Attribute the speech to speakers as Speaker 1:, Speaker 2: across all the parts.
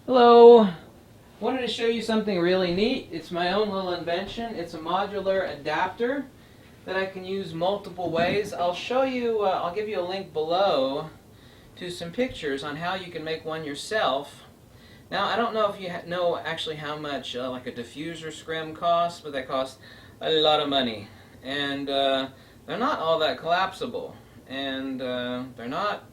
Speaker 1: Hello! Wanted to show you something really neat. It's my own little invention. It's a modular adapter that I can use multiple ways. I'll show you, I'll give you a link below to some pictures on how you can make one yourself. Now, I don't know if you know actually how much like a diffuser scrim costs, but they cost a lot of money. And they're not all that collapsible. And they're not.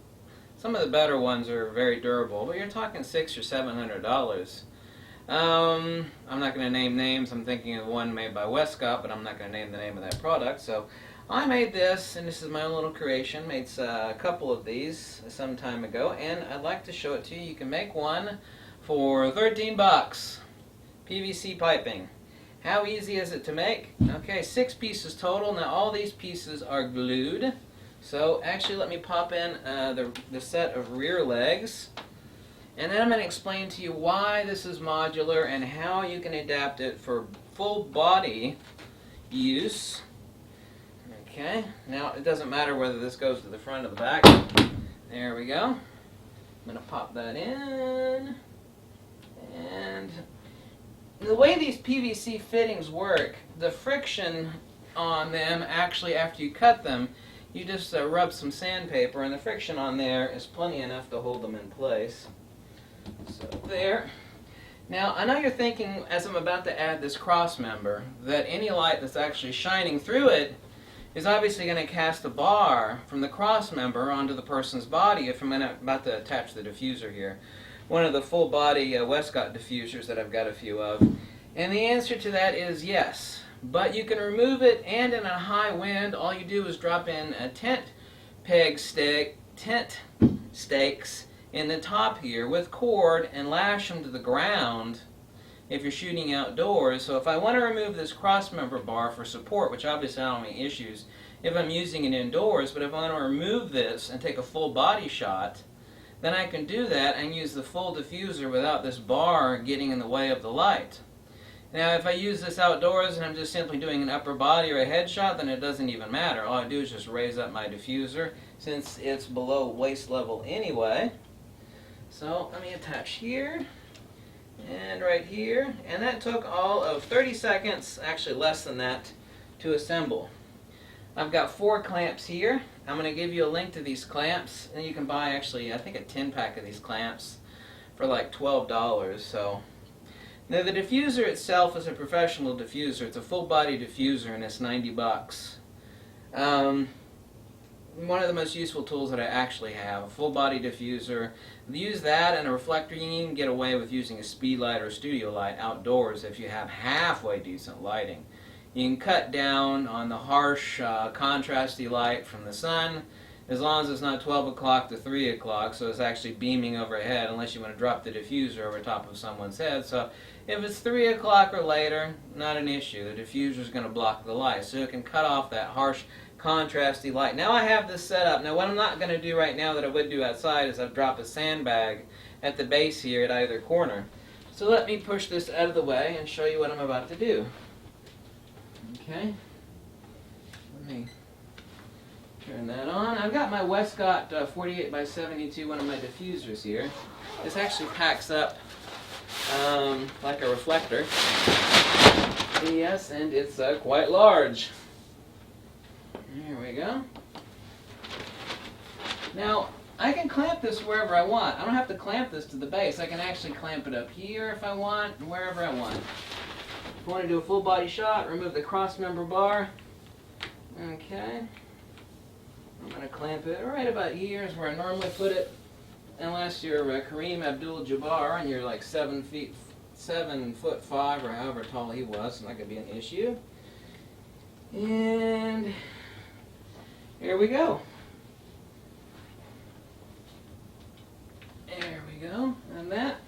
Speaker 1: Some of the better ones are very durable, but you're talking $600 or $700. I'm not going to name names. I'm thinking of one made by Westcott, but I'm not going to name the name of that product. So I made this, and this is my own little creation. Made a couple of these some time ago, and I'd like to show it to you. You can make one for 13 bucks. PVC piping. How easy is it to make? Okay, 6 pieces total. Now all these pieces are glued. So actually let me pop in the set of rear legs, and then I'm going to explain to you why this is modular and how you can adapt it for full body use. Okay, now it doesn't matter whether this goes to the front or the back. There we go. I'm going to pop that in, and the way these PVC fittings work, the friction on them actually after you cut them, you just rub some sandpaper, and the friction on there is plenty enough to hold them in place. So there. Now, I know you're thinking, as I'm about to add this cross member, that any light that's actually shining through it is obviously going to cast a bar from the cross member onto the person's body if I'm about to attach the diffuser here. One of the full body Westcott diffusers that I've got a few of. And the answer to that is yes. But you can remove it, and in a high wind, all you do is drop in a tent stakes in the top here with cord and lash them to the ground if you're shooting outdoors. So if I want to remove this crossmember bar for support, which obviously I don't have any issues if I'm using it indoors, but if I want to remove this and take a full body shot, then I can do that and use the full diffuser without this bar getting in the way of the light. Now, if I use this outdoors and I'm just simply doing an upper body or a headshot, then it doesn't even matter. All I do is just raise up my diffuser since it's below waist level anyway. So let me attach here and right here. And that took all of 30 seconds, actually less than that, to assemble. I've got 4 clamps here. I'm going to give you a link to these clamps. And you can buy actually, I think, a 10-pack of these clamps for like $12. So. Now the diffuser itself is a professional diffuser. It's a full body diffuser, and it's 90 bucks. One of the most useful tools that I actually have, a full body diffuser. Use that and a reflector. You can even get away with using a speed light or a studio light outdoors if you have halfway decent lighting. You can cut down on the harsh contrasty light from the sun, as long as it's not 12 o'clock to 3 o'clock, so it's actually beaming overhead, unless you want to drop the diffuser over top of someone's head. So if it's 3 o'clock or later, not an issue. The diffuser is going to block the light, so it can cut off that harsh, contrasty light. Now I have this set up. Now what I'm not going to do right now that I would do outside is I've dropped a sandbag at the base here at either corner. So let me push this out of the way and show you what I'm about to do. Okay. Let me turn that on. I've got my Westcott 48 by 72, one of my diffusers here. This actually packs up like a reflector. Yes, and it's quite large. Here we go. Now, I can clamp this wherever I want. I don't have to clamp this to the base. I can actually clamp it up here if I want, and wherever I want. If I want to do a full body shot, remove the cross member bar. Okay. I'm going to clamp it right about here is where I normally put it, unless you're Kareem Abdul-Jabbar and you're like 7'5" or however tall he was, and that could be an issue. And here we go. There we go, and that,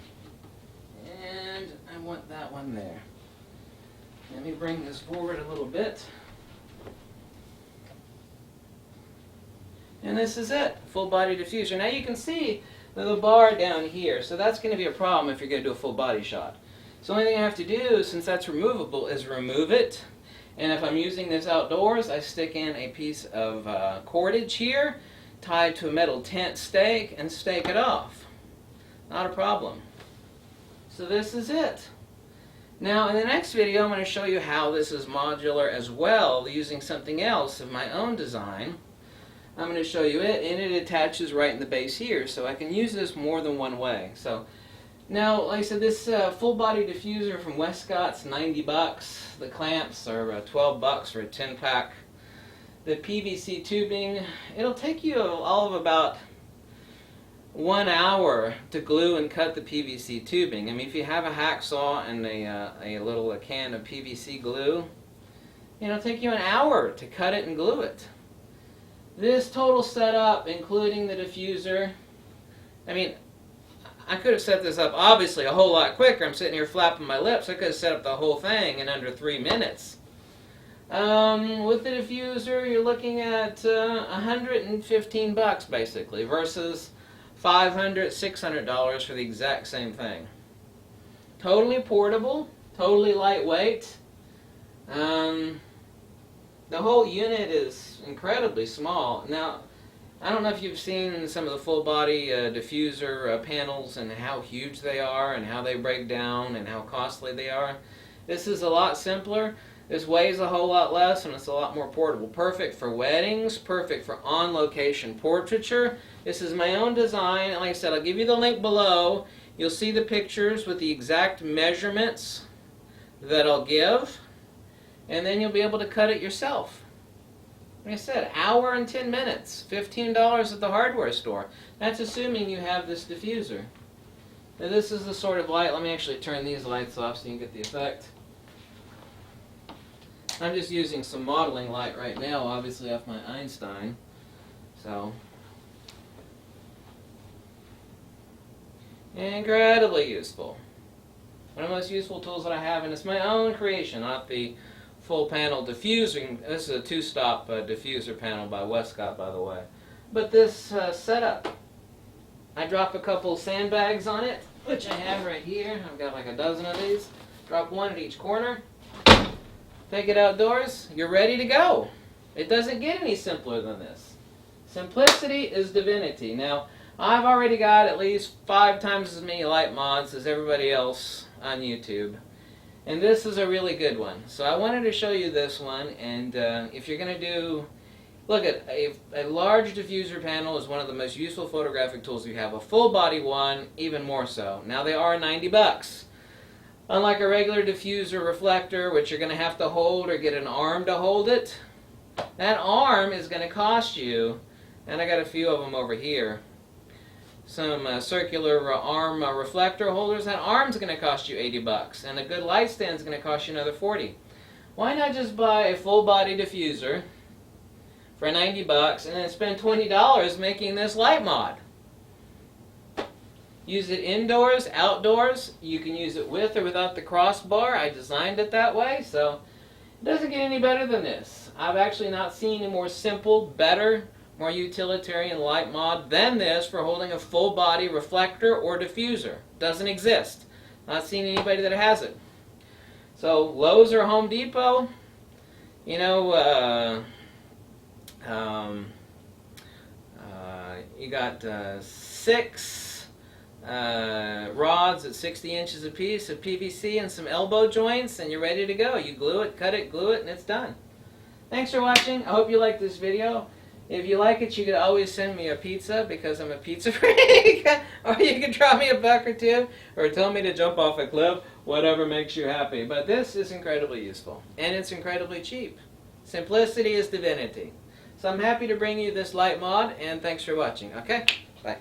Speaker 1: and I want that one there. Let me bring this forward a little bit. And this is it, full body diffuser. Now you can see the bar down here, so that's going to be a problem if you're going to do a full body shot. So the only thing I have to do, since that's removable, is remove it. And if I'm using this outdoors, I stick in a piece of cordage here, tied to a metal tent stake, and stake it off. Not a problem. So this is it. Now in the next video I'm going to show you how this is modular as well, using something else of my own design. I'm going to show you it, and it attaches right in the base here, so I can use this more than one way. So now, like I said, this full body diffuser from Westcott's $90. The clamps are $12 for a 10-pack. The PVC tubing, it'll take you all of about 1 hour to glue and cut the PVC tubing. I mean, if you have a hacksaw and a little can of PVC glue, it'll take you an hour to cut it and glue it. This total setup, including the diffuser, I mean, I could have set this up obviously a whole lot quicker. I'm sitting here flapping my lips. I could have set up the whole thing in under 3 minutes. With the diffuser, you're looking at $115 basically, versus $500, $600 for the exact same thing. Totally portable, totally lightweight. The whole unit is incredibly small. Now, I don't know if you've seen some of the full body diffuser panels and how huge they are and how they break down and how costly they are. This is a lot simpler. This weighs a whole lot less and it's a lot more portable. Perfect for weddings, perfect for on-location portraiture. This is my own design, and like I said, I'll give you the link below. You'll see the pictures with the exact measurements that I'll give, and then you'll be able to cut it yourself. Like I said, hour and 10 minutes, $15 at the hardware store. That's assuming you have this diffuser. Now this is the sort of light, let me actually turn these lights off so you can get the effect. I'm just using some modeling light right now, obviously off my Einstein. So, incredibly useful. One of the most useful tools that I have, and it's my own creation, not the full panel diffusing. This is a 2-stop diffuser panel by Westcott, by the way. But this setup, I drop a couple sandbags on it, which I have right here. I've got like a dozen of these. Drop one at each corner. Take it outdoors, you're ready to go. It doesn't get any simpler than this. Simplicity is divinity. Now, I've already got at least 5 times as many light mods as everybody else on YouTube. And this is a really good one. So I wanted to show you this one, and if you're going to do, look at a large diffuser panel is one of the most useful photographic tools you have. A full body one, even more so. Now they are $90. Unlike a regular diffuser reflector, which you're going to have to hold or get an arm to hold it, that arm is going to cost you, and I got a few of them over here, some circular arm reflector holders. That arm's going to cost you $80, and a good light stand's going to cost you another $40. Why not just buy a full body diffuser for $90 and then spend $20 making this light mod? Use it indoors, outdoors. You can use it with or without the crossbar. I designed it that way, so it doesn't get any better than this. I've actually not seen a more simple, better, more utilitarian light mod than this for holding a full body reflector or diffuser. Doesn't exist. Not seen anybody that has it. So Lowe's or Home Depot, you know, you got 6 rods at 60 inches apiece of PVC and some elbow joints, and you're ready to go. You glue it, cut it, glue it, and it's done. Thanks for watching. I hope you liked this video. If you like it, you could always send me a pizza because I'm a pizza freak. Or you could drop me a buck or two, or tell me to jump off a cliff, whatever makes you happy. But this is incredibly useful, and it's incredibly cheap. Simplicity is divinity. So I'm happy to bring you this light mod, and thanks for watching. Okay? Bye.